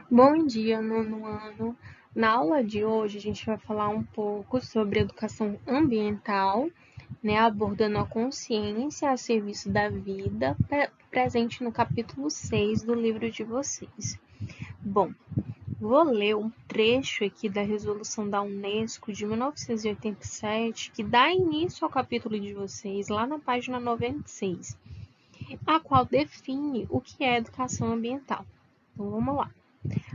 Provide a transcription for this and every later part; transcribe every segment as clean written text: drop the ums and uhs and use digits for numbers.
Bom dia, nono ano. Na aula de hoje, a gente vai falar um pouco sobre educação ambiental, né, abordando a consciência a serviço da vida, presente no capítulo 6 do livro de vocês. Bom, vou ler um trecho aqui da resolução da Unesco de 1987, que dá início ao capítulo de vocês, lá na página 96, a qual define o que é educação ambiental. Então, vamos lá.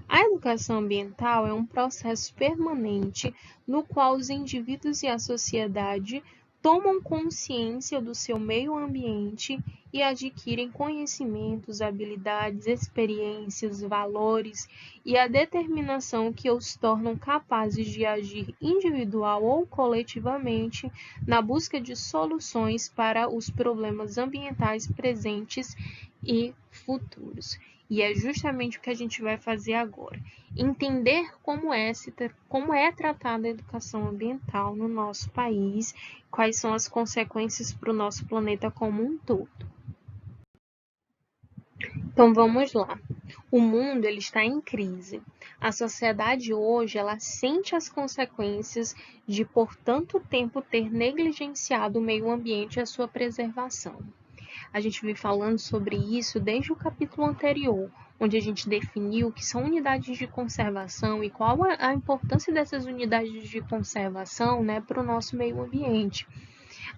A educação ambiental é um processo permanente no qual os indivíduos e a sociedade tomam consciência do seu meio ambiente e adquirem conhecimentos, habilidades, experiências, valores e a determinação que os tornam capazes de agir individual ou coletivamente na busca de soluções para os problemas ambientais presentes e futuros. E é justamente o que a gente vai fazer agora. Entender como é tratada a educação ambiental no nosso país, quais são as consequências para o nosso planeta como um todo. Então vamos lá. O mundo ele está em crise. A sociedade hoje ela sente as consequências de por tanto tempo ter negligenciado o meio ambiente e a sua preservação. A gente vem falando sobre isso desde o capítulo anterior, onde a gente definiu o que são unidades de conservação e qual a importância dessas unidades de conservação, né, para o nosso meio ambiente.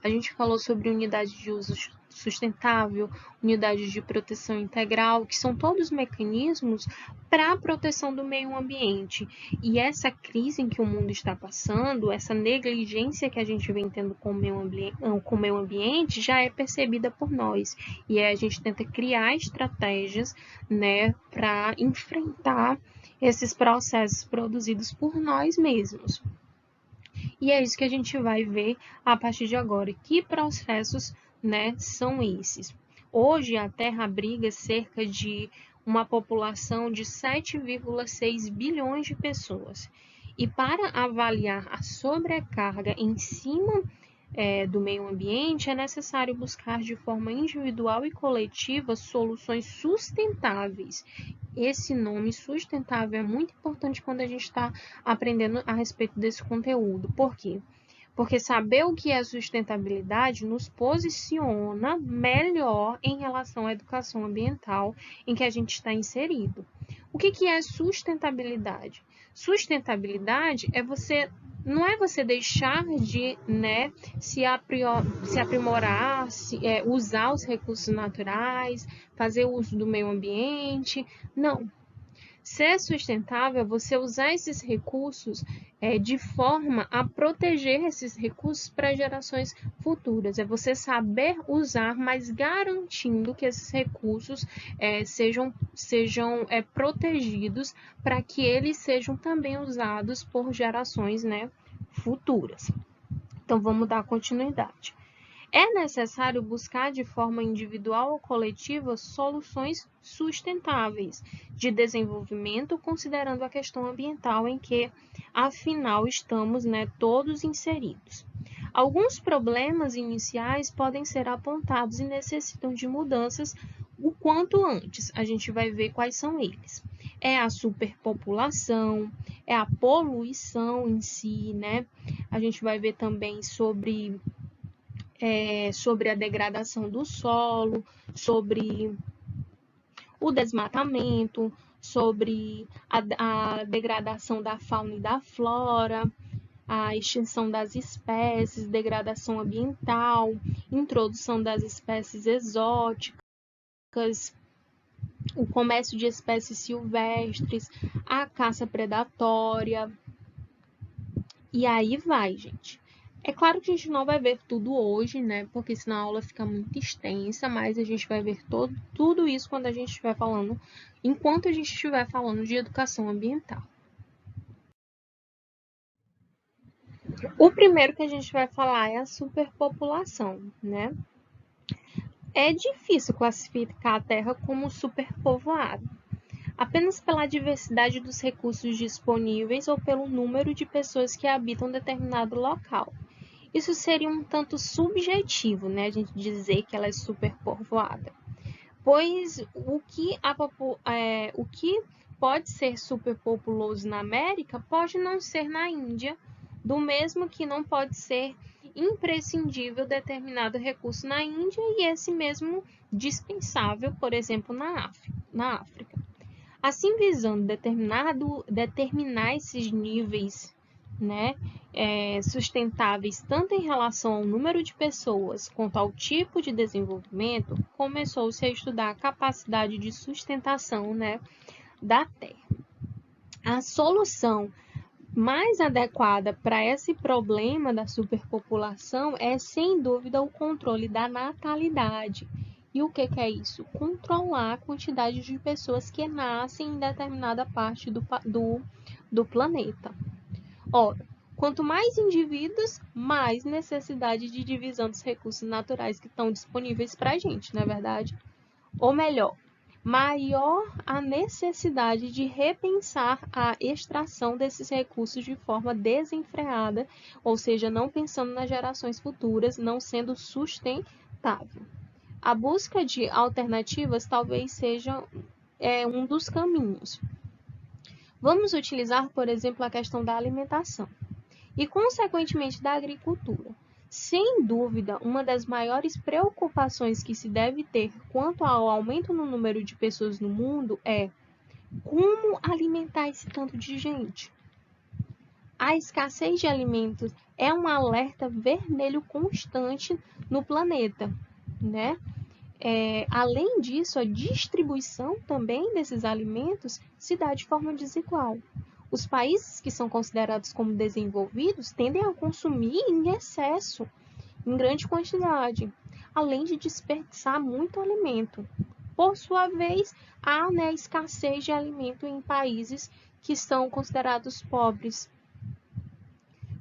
A gente falou sobre unidades de uso sustentável, unidades de proteção integral, que são todos mecanismos para a proteção do meio ambiente. E essa crise em que o mundo está passando, essa negligência que a gente vem tendo com o meio ambiente, já é percebida por nós. E aí a gente tenta criar estratégias, né, para enfrentar esses processos produzidos por nós mesmos. E é isso que a gente vai ver a partir de agora. Que processos, né, são esses? Hoje, a Terra abriga cerca de uma população de 7,6 bilhões de pessoas. E para avaliar a sobrecarga em cima do meio ambiente, é necessário buscar de forma individual e coletiva soluções sustentáveis. Esse nome sustentável é muito importante quando a gente está aprendendo a respeito desse conteúdo. Por quê? Porque saber o que é sustentabilidade nos posiciona melhor em relação à educação ambiental em que a gente está inserido. O que é sustentabilidade? Sustentabilidade não é você deixar de, né, se aprimorar, usar os recursos naturais, fazer uso do meio ambiente. Não. Ser sustentável é você usar esses recursos de forma a proteger esses recursos para gerações futuras. É você saber usar, mas garantindo que esses recursos sejam protegidos para que eles sejam também usados por gerações, né, futuras. Então, vamos dar continuidade. É necessário buscar de forma individual ou coletiva soluções sustentáveis de desenvolvimento, considerando a questão ambiental em que, afinal, estamos, né, todos inseridos. Alguns problemas iniciais podem ser apontados e necessitam de mudanças o quanto antes. A gente vai ver quais são eles. É a superpopulação, é a poluição em si, né? A gente vai ver também sobre a degradação do solo, sobre o desmatamento, sobre a degradação da fauna e da flora, a extinção das espécies, degradação ambiental, introdução das espécies exóticas, o comércio de espécies silvestres, a caça predatória. E aí vai, gente. É claro que a gente não vai ver tudo hoje, né? Porque senão a aula fica muito extensa, mas a gente vai ver tudo isso quando a gente estiver falando, enquanto a gente estiver falando de educação ambiental. O primeiro que a gente vai falar é a superpopulação, né? É difícil classificar a Terra como superpovoada, apenas pela diversidade dos recursos disponíveis ou pelo número de pessoas que habitam determinado local. Isso seria um tanto subjetivo, né, a gente dizer que ela é superpovoada, pois o que pode ser superpopuloso na América, pode não ser na Índia, do mesmo que não pode ser imprescindível determinado recurso na Índia e esse mesmo dispensável, por exemplo, na África. Assim, visando determinar esses níveis, né, sustentáveis tanto em relação ao número de pessoas quanto ao tipo de desenvolvimento, começou-se a estudar a capacidade de sustentação, né, da Terra. A solução mais adequada para esse problema da superpopulação é, sem dúvida, o controle da natalidade. E o que é isso? Controlar a quantidade de pessoas que nascem em determinada parte do planeta. Ora, quanto mais indivíduos, mais necessidade de divisão dos recursos naturais que estão disponíveis para a gente, não é verdade? Ou melhor, maior a necessidade de repensar a extração desses recursos de forma desenfreada, ou seja, não pensando nas gerações futuras, não sendo sustentável. A busca de alternativas talvez seja um dos caminhos. Vamos utilizar, por exemplo, a questão da alimentação e, consequentemente, da agricultura. Sem dúvida, uma das maiores preocupações que se deve ter quanto ao aumento no número de pessoas no mundo é como alimentar esse tanto de gente. A escassez de alimentos é um alerta vermelho constante no planeta, né? Além disso, a distribuição também desses alimentos se dá de forma desigual. Os países que são considerados como desenvolvidos tendem a consumir em excesso, em grande quantidade, além de desperdiçar muito alimento. Por sua vez, há escassez de alimento em países que são considerados pobres.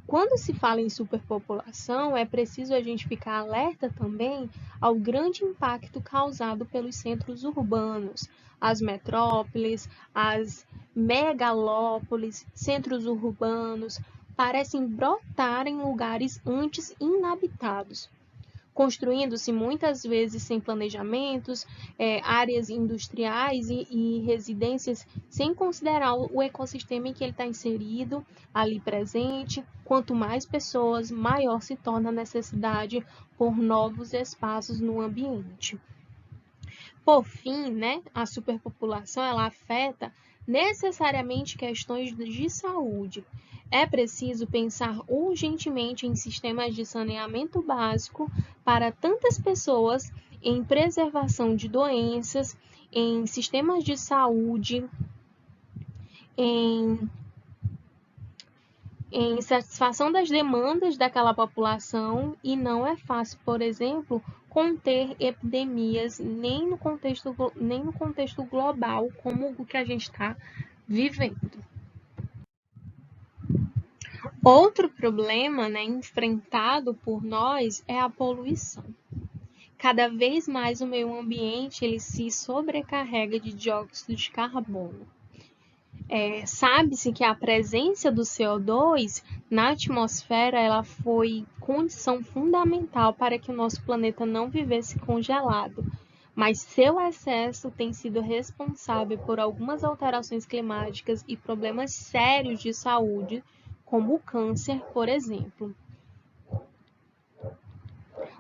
Quando se fala em superpopulação, é preciso a gente ficar alerta também ao grande impacto causado pelos centros urbanos, as metrópoles, as megalópolis, centros urbanos, parecem brotar em lugares antes inabitados, construindo-se muitas vezes sem planejamentos, áreas industriais e residências sem considerar o ecossistema em que ele está inserido, ali presente. Quanto mais pessoas, maior se torna a necessidade por novos espaços no ambiente. Por fim, a superpopulação ela afeta necessariamente questões de saúde. É preciso pensar urgentemente em sistemas de saneamento básico para tantas pessoas, em preservação de doenças, em sistemas de saúde, em satisfação das demandas daquela população, e não é fácil, por exemplo, conter epidemias nem no contexto global como o que a gente está vivendo. Outro problema, enfrentado por nós é a poluição. Cada vez mais o meio ambiente ele se sobrecarrega de dióxido de carbono. Sabe-se que a presença do CO2 na atmosfera ela foi condição fundamental para que o nosso planeta não vivesse congelado, mas seu excesso tem sido responsável por algumas alterações climáticas e problemas sérios de saúde, como o câncer, por exemplo.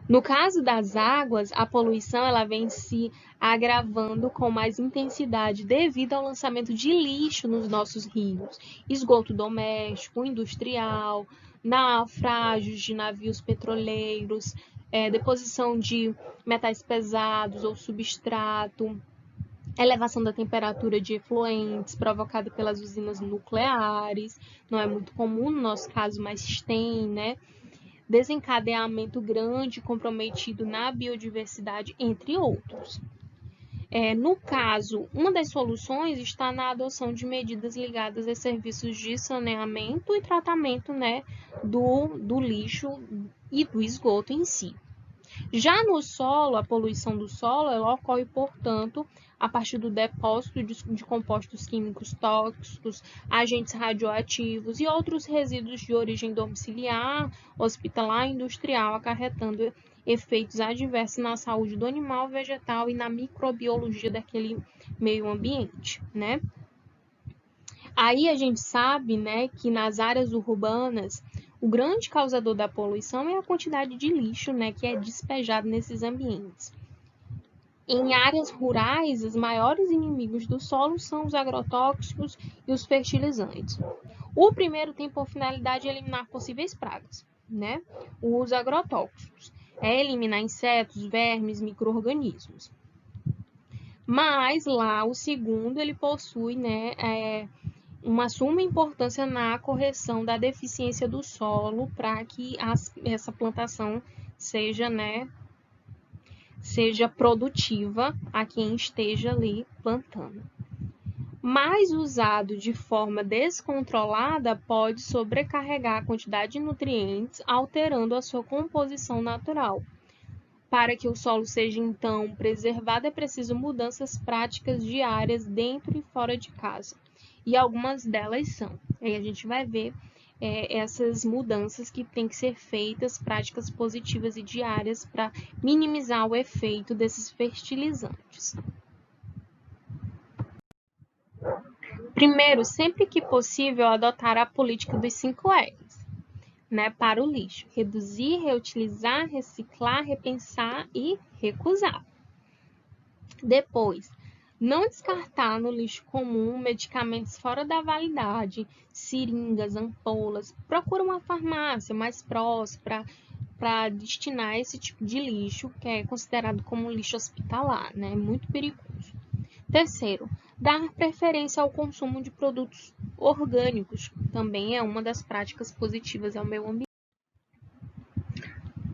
No caso das águas, a poluição ela vem se agravando com mais intensidade devido ao lançamento de lixo nos nossos rios, esgoto doméstico, industrial, naufrágios de navios petroleiros, deposição de metais pesados ou substrato, elevação da temperatura de efluentes provocada pelas usinas nucleares, não é muito comum no nosso caso, mas tem, desencadeamento grande comprometido na biodiversidade, entre outros. No caso, uma das soluções está na adoção de medidas ligadas a serviços de saneamento e tratamento do lixo e do esgoto em si. Já no solo, a poluição do solo ela ocorre, portanto, a partir do depósito de compostos químicos tóxicos, agentes radioativos e outros resíduos de origem domiciliar, hospitalar e industrial, acarretando efeitos adversos na saúde do animal, vegetal e na microbiologia daquele meio ambiente, Aí a gente sabe, né, que nas áreas urbanas, o grande causador da poluição é a quantidade de lixo, né, que é despejado nesses ambientes. Em áreas rurais, os maiores inimigos do solo são os agrotóxicos e os fertilizantes. O primeiro tem por finalidade eliminar possíveis pragas, né? Os agrotóxicos é eliminar insetos, vermes, micro-organismos. Mas lá o segundo ele possui, né, uma suma importância na correção da deficiência do solo para que essa plantação seja, né, seja produtiva a quem esteja ali plantando. Mas usado de forma descontrolada pode sobrecarregar a quantidade de nutrientes, alterando a sua composição natural. Para que o solo seja então preservado, é preciso mudanças práticas diárias dentro e fora de casa. E algumas delas são. Aí a gente vai ver essas mudanças que têm que ser feitas, práticas positivas e diárias para minimizar o efeito desses fertilizantes. Primeiro, sempre que possível, adotar a política dos 5 R's, né, para o lixo: reduzir, reutilizar, reciclar, repensar e recusar. Depois, não descartar no lixo comum medicamentos fora da validade, seringas, ampolas. Procura uma farmácia mais próxima para destinar esse tipo de lixo, que é considerado como lixo hospitalar, né? Muito perigoso. Terceiro, dar preferência ao consumo de produtos orgânicos. Também é uma das práticas positivas ao meio ambiente.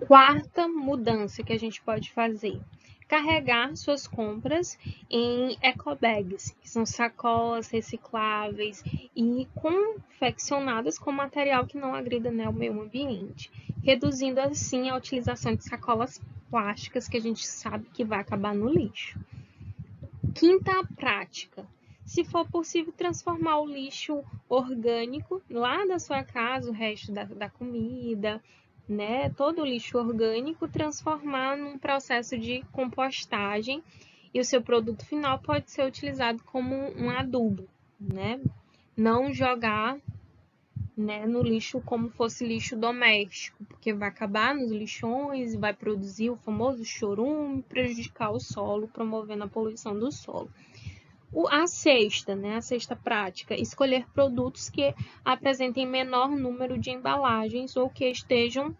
Quarta mudança que a gente pode fazer: carregar suas compras em ecobags, que são sacolas recicláveis e confeccionadas com material que não agrida, né, o meio ambiente, reduzindo assim a utilização de sacolas plásticas, que a gente sabe que vai acabar no lixo. Quinta prática: se for possível, transformar o lixo orgânico lá da sua casa, o resto da comida, né, todo o lixo orgânico, transformar num processo de compostagem, e o seu produto final pode ser utilizado como um adubo, né? Não jogar, né, no lixo como fosse lixo doméstico, porque vai acabar nos lixões e vai produzir o famoso chorume, prejudicar o solo, promovendo a poluição do solo. A sexta, né, a sexta prática: escolher produtos que apresentem menor número de embalagens ou que sejam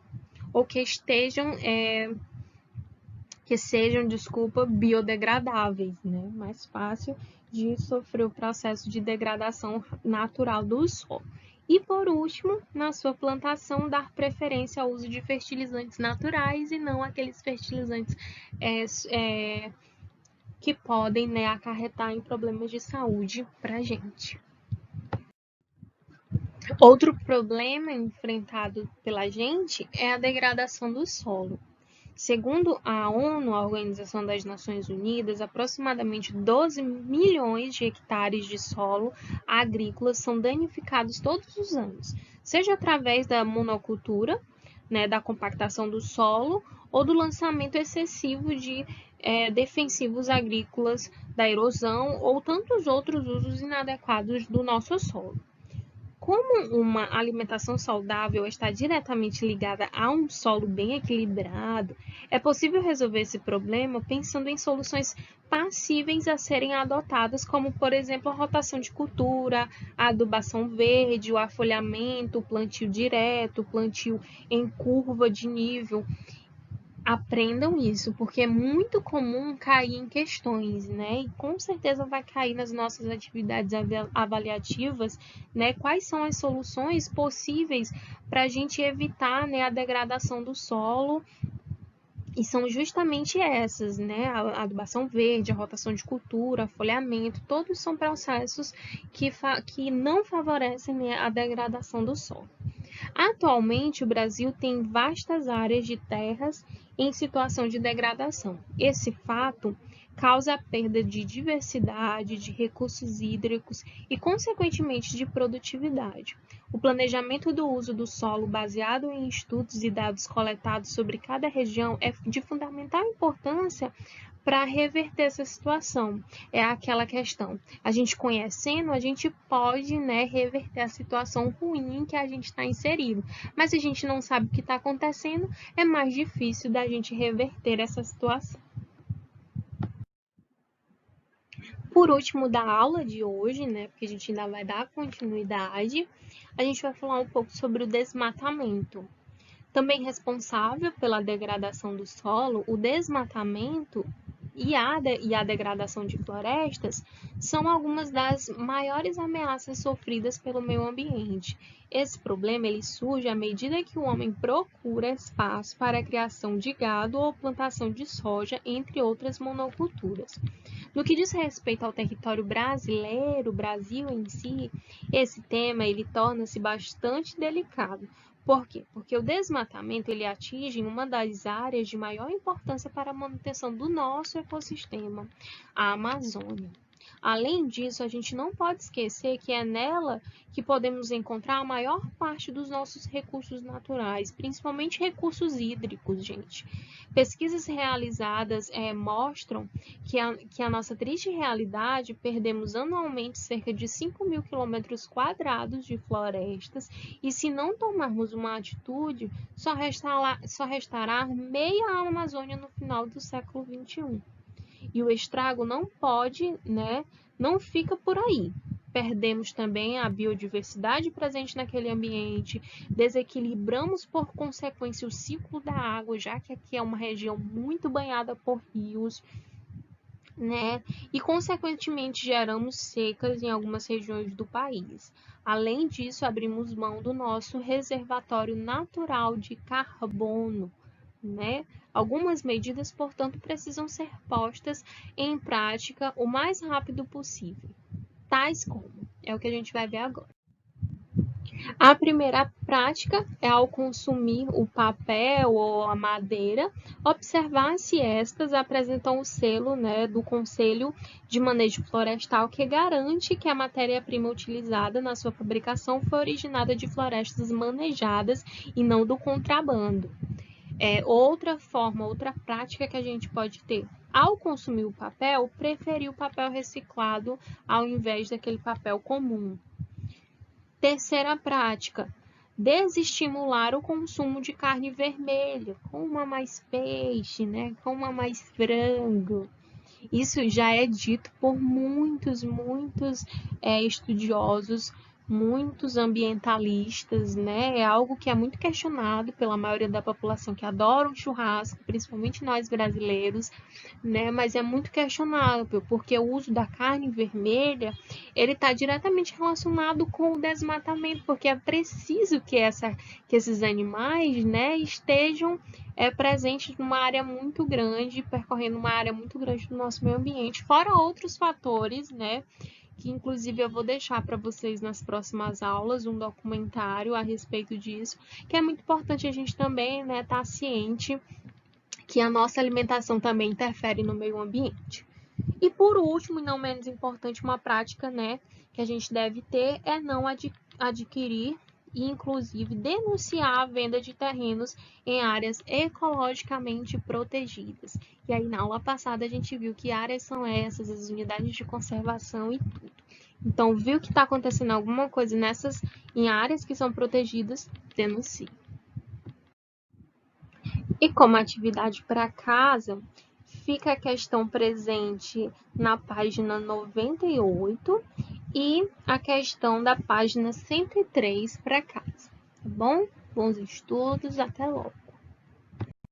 biodegradáveis, né? Mais fácil de sofrer o processo de degradação natural do solo. E por último, na sua plantação, dar preferência ao uso de fertilizantes naturais e não aqueles fertilizantes que podem, né, acarretar em problemas de saúde para a gente. Outro problema enfrentado pela gente é a degradação do solo. Segundo a ONU, a Organização das Nações Unidas, aproximadamente 12 milhões de hectares de solo agrícola são danificados todos os anos, seja através da monocultura, né, da compactação do solo, ou do lançamento excessivo de defensivos agrícolas, da erosão ou tantos outros usos inadequados do nosso solo. Como uma alimentação saudável está diretamente ligada a um solo bem equilibrado, é possível resolver esse problema pensando em soluções passíveis a serem adotadas, como, por exemplo, a rotação de cultura, a adubação verde, o afolhamento, o plantio direto, o plantio em curva de nível. Aprendam isso, porque é muito comum cair em questões, né? E com certeza vai cair nas nossas atividades avaliativas, né? Quais são as soluções possíveis para a gente evitar, né, a degradação do solo? E são justamente essas, né? A adubação verde, a rotação de cultura, folhamento, todos são processos que não favorecem, né, a degradação do solo. Atualmente, o Brasil tem vastas áreas de terras em situação de degradação. Esse fato causa a perda de diversidade, de recursos hídricos e, consequentemente, de produtividade. O planejamento do uso do solo baseado em estudos e dados coletados sobre cada região é de fundamental importância para reverter essa situação. É aquela questão. A gente conhecendo, a gente pode, né, reverter a situação ruim em que a gente está inserido. Mas se a gente não sabe o que está acontecendo, é mais difícil da gente reverter essa situação. Por último, da aula de hoje, né, porque a gente ainda vai dar continuidade, a gente vai falar um pouco sobre o desmatamento. Também responsável pela degradação do solo, o desmatamento e a degradação de florestas são algumas das maiores ameaças sofridas pelo meio ambiente. Esse problema ele surge à medida que o homem procura espaço para a criação de gado ou plantação de soja, entre outras monoculturas. No que diz respeito ao território brasileiro, o Brasil em si, esse tema ele torna-se bastante delicado. Por quê? Porque o desmatamento ele atinge uma das áreas de maior importância para a manutenção do nosso ecossistema, a Amazônia. Além disso, a gente não pode esquecer que é nela que podemos encontrar a maior parte dos nossos recursos naturais, principalmente recursos hídricos, gente. Pesquisas realizadas mostram que a nossa triste realidade, perdemos anualmente cerca de 5.000 quilômetros quadrados de florestas e se não tomarmos uma atitude, só restará meia Amazônia no final do século XXI. E o estrago não pode, né, não fica por aí. Perdemos também a biodiversidade presente naquele ambiente, desequilibramos por consequência o ciclo da água, já que aqui é uma região muito banhada por rios, né? E consequentemente geramos secas em algumas regiões do país. Além disso, abrimos mão do nosso reservatório natural de carbono, né? Algumas medidas, portanto, precisam ser postas em prática o mais rápido possível, tais como, é o que a gente vai ver agora. A primeira prática é, ao consumir o papel ou a madeira, observar se estas apresentam o selo, né, do Conselho de Manejo Florestal, que garante que a matéria-prima utilizada na sua fabricação foi originada de florestas manejadas e não do contrabando. Outra prática que a gente pode ter. Ao consumir o papel, preferir o papel reciclado ao invés daquele papel comum. Terceira prática, desestimular o consumo de carne vermelha, coma mais peixe, né? Coma mais frango. Isso já é dito por muitos estudiosos, muitos ambientalistas, né? É algo que é muito questionado pela maioria da população que adora um churrasco, principalmente nós brasileiros, né? Mas é muito questionável, porque o uso da carne vermelha, ele está diretamente relacionado com o desmatamento, porque é preciso que esses animais, né, estejam presentes numa área muito grande, percorrendo uma área muito grande do nosso meio ambiente, fora outros fatores, né, que inclusive eu vou deixar para vocês nas próximas aulas um documentário a respeito disso, que é muito importante a gente também, né, estar ciente que a nossa alimentação também interfere no meio ambiente. E por último, e não menos importante, uma prática, né, que a gente deve ter é não adquirir e, inclusive, denunciar a venda de terrenos em áreas ecologicamente protegidas. E aí, na aula passada, a gente viu que áreas são essas, as unidades de conservação e tudo. Então, viu que está acontecendo alguma coisa em áreas que são protegidas, denuncie. E como atividade para casa, fica a questão presente na página 98 e a questão da página 103 para casa, tá bom? Bons estudos, até logo!